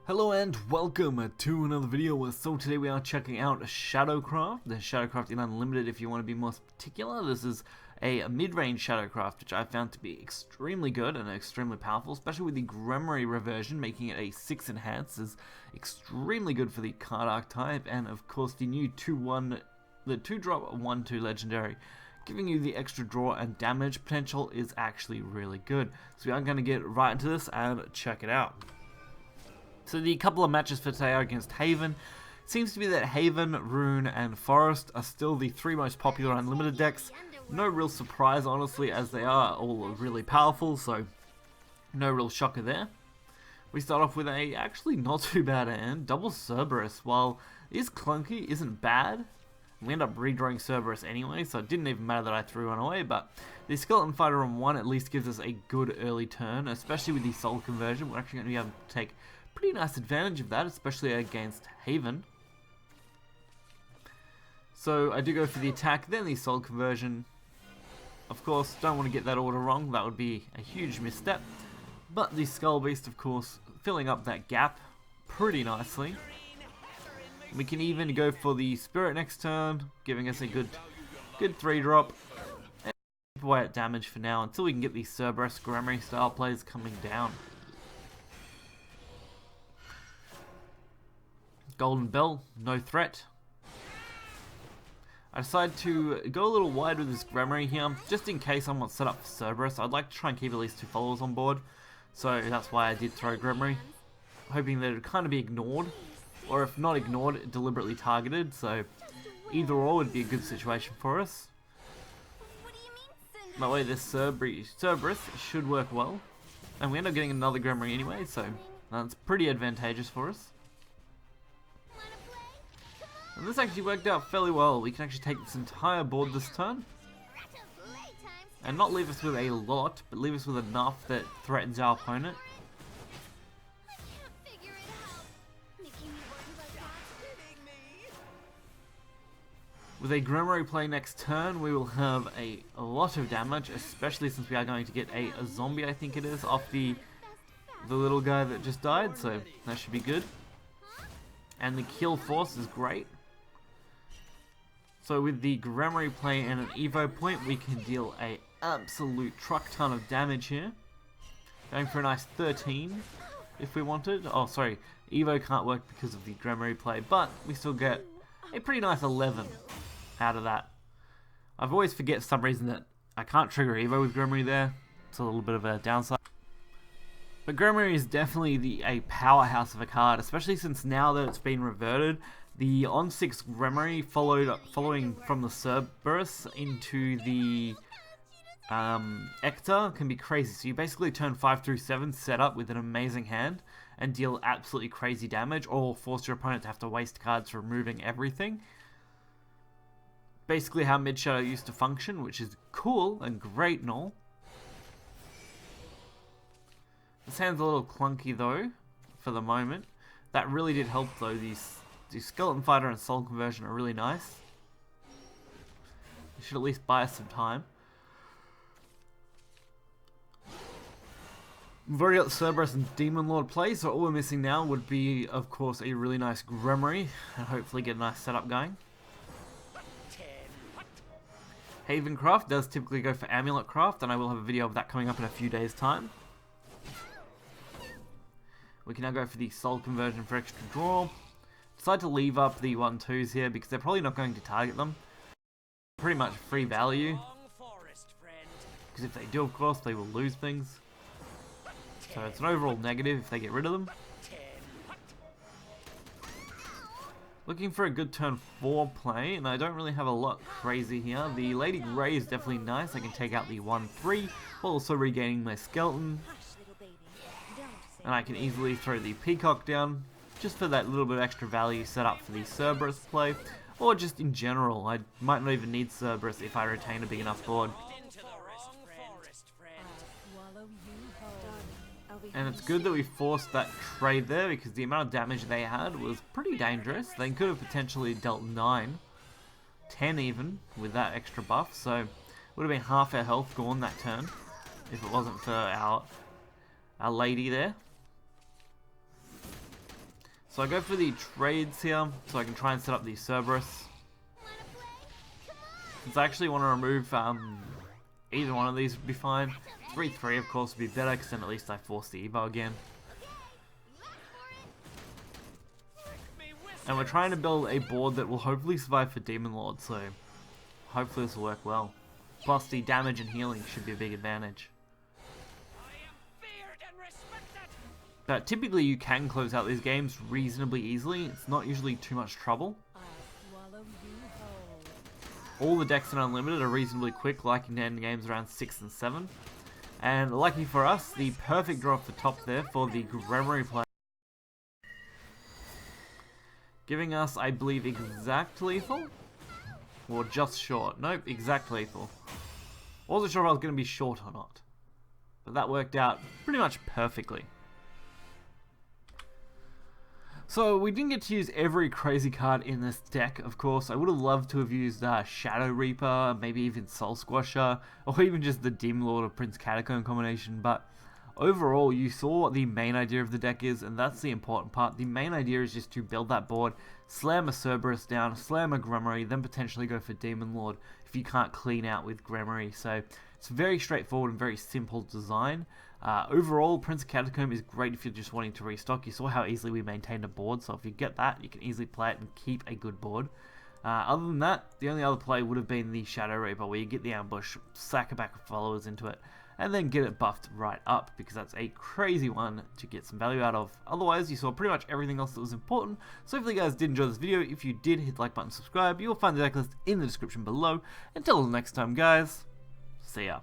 Hello and welcome to another video. So today we are checking out ShadowCraft. The ShadowCraft in Unlimited if you want to be more particular. This is a mid-range ShadowCraft which I found to be extremely good and extremely powerful, especially with the Grimoire reversion, making it a 6 enhance is extremely good for the card archetype, and of course the new 2-1, the 2-drop 1-2 legendary, giving you the extra draw and damage potential is actually really good. So we are going to get right into this and check it out. So the couple of matches for today are against Haven. It seems to be that Haven, Rune, and Forest are still the 3 most popular Unlimited decks. No real surprise, honestly, as they are all really powerful, so no real shocker there. We start off with a actually not too bad hand. Double Cerberus, while it is clunky, isn't bad. We end up redrawing Cerberus anyway, so it didn't even matter that I threw one away, but the Skeleton Fighter on 1 at least gives us a good early turn, especially with the Soul Conversion. We're actually going to be able to take pretty nice advantage of that, especially against Haven. So I do go for the attack, then the Soul Conversion. Of course, don't want to get that order wrong, that would be a huge misstep. But the Skull Beast, of course, filling up that gap pretty nicely. We can even go for the Spirit next turn, giving us a good 3-drop. And keep away at damage for now until we can get the Cerberus Grimoire style plays coming down. Golden Bell, no threat. I decided to go a little wide with this Grimoire here, just in case I'm not set up for Cerberus. I'd like to try and keep at least 2 followers on board, so that's why I did throw Grimoire, hoping that it would kind of be ignored, or if not ignored, deliberately targeted, so either or would be a good situation for us. That way this Cerberus should work well, and we end up getting another Grimoire anyway, so that's pretty advantageous for us. And this actually worked out fairly well. We can actually take this entire board this turn. And not leave us with a lot, but leave us with enough that threatens our opponent. With a Grimoire play next turn, we will have a lot of damage, especially since we are going to get a zombie, I think it is, off the little guy that just died, so that should be good. And the kill force is great. So with the Grimoire play and an Evo point, we can deal a absolute truck ton of damage here. Going for a nice 13 if we wanted. Oh, sorry, Evo can't work because of the Grimoire play, but we still get a pretty nice 11 out of that. I've always forget for some reason that I can't trigger Evo with Grimoire there. It's a little bit of a downside. But Grimoire is definitely a powerhouse of a card, especially since now that it's been reverted. The on 6 Grimoire following from the Cerberus into the Ector can be crazy. So you basically turn 5 through 7 set up with an amazing hand and deal absolutely crazy damage, or force your opponent to have to waste cards removing everything. Basically how Mid Shadow used to function, which is cool and great and all. This hand's a little clunky though, for the moment. That really did help though. The Skeleton Fighter and Soul Conversion are really nice. You should at least buy us some time. We've already got the Cerberus and Demon Lord play, so all we're missing now would be, of course, a really nice Grimoire, and hopefully get a nice setup going. Haven Craft does typically go for Amulet Craft, and I will have a video of that coming up in a few days' time. We can now go for the Soul Conversion for extra draw. Decide to leave up the 1-2s here because they're probably not going to target them. Pretty much free value. Because if they do, of course, they will lose things. So it's an overall negative if they get rid of them. Looking for a good turn 4 play, and I don't really have a lot crazy here. The Lady Grey is definitely nice. I can take out the 1-3 while also regaining my skeleton. And I can easily throw the Peacock down, just for that little bit of extra value set up for the Cerberus play, or just in general. I might not even need Cerberus if I retain a big enough board. And it's good that we forced that trade there, because the amount of damage they had was pretty dangerous. They could have potentially dealt 9, 10 even, with that extra buff, so would have been half our health gone that turn, if it wasn't for our lady there. So I go for the trades here, so I can try and set up the Cerberus. Since I actually want to remove either one of these would be fine. 3-3 of course would be better, because then at least I force the Evo again. And we're trying to build a board that will hopefully survive for Demon Lord, so hopefully this will work well. Plus the damage and healing should be a big advantage. But typically you can close out these games reasonably easily. It's not usually too much trouble. All the decks in Unlimited are reasonably quick, like in end games around 6 and 7. And lucky for us, the perfect draw off the top there for the Gremory player. Giving us, I believe, exact lethal? Or just short. Nope, exact lethal. Wasn't sure if I was going to be short or not. But that worked out pretty much perfectly. So we didn't get to use every crazy card in this deck, of course. I would have loved to have used Shadow Reaper, maybe even Soul Squasher, or even just the Demon Lord or Prince Catacomb combination, but overall you saw what the main idea of the deck is, and that's the important part. The main idea is just to build that board, slam a Cerberus down, slam a Gremory, then potentially go for Demon Lord if you can't clean out with Gremory. So it's very straightforward and very simple design. Overall, Prince Catacomb is great if you're just wanting to restock. You saw how easily we maintained a board, so if you get that, you can easily play it and keep a good board. Other than that, the only other play would have been the Shadow Reaper, where you get the ambush, sack a back of followers into it, and then get it buffed right up, because that's a crazy one to get some value out of. Otherwise, you saw pretty much everything else that was important. So hopefully you guys did enjoy this video. If you did, hit the like button, subscribe. You'll find the deck list in the description below. Until next time, guys, see ya.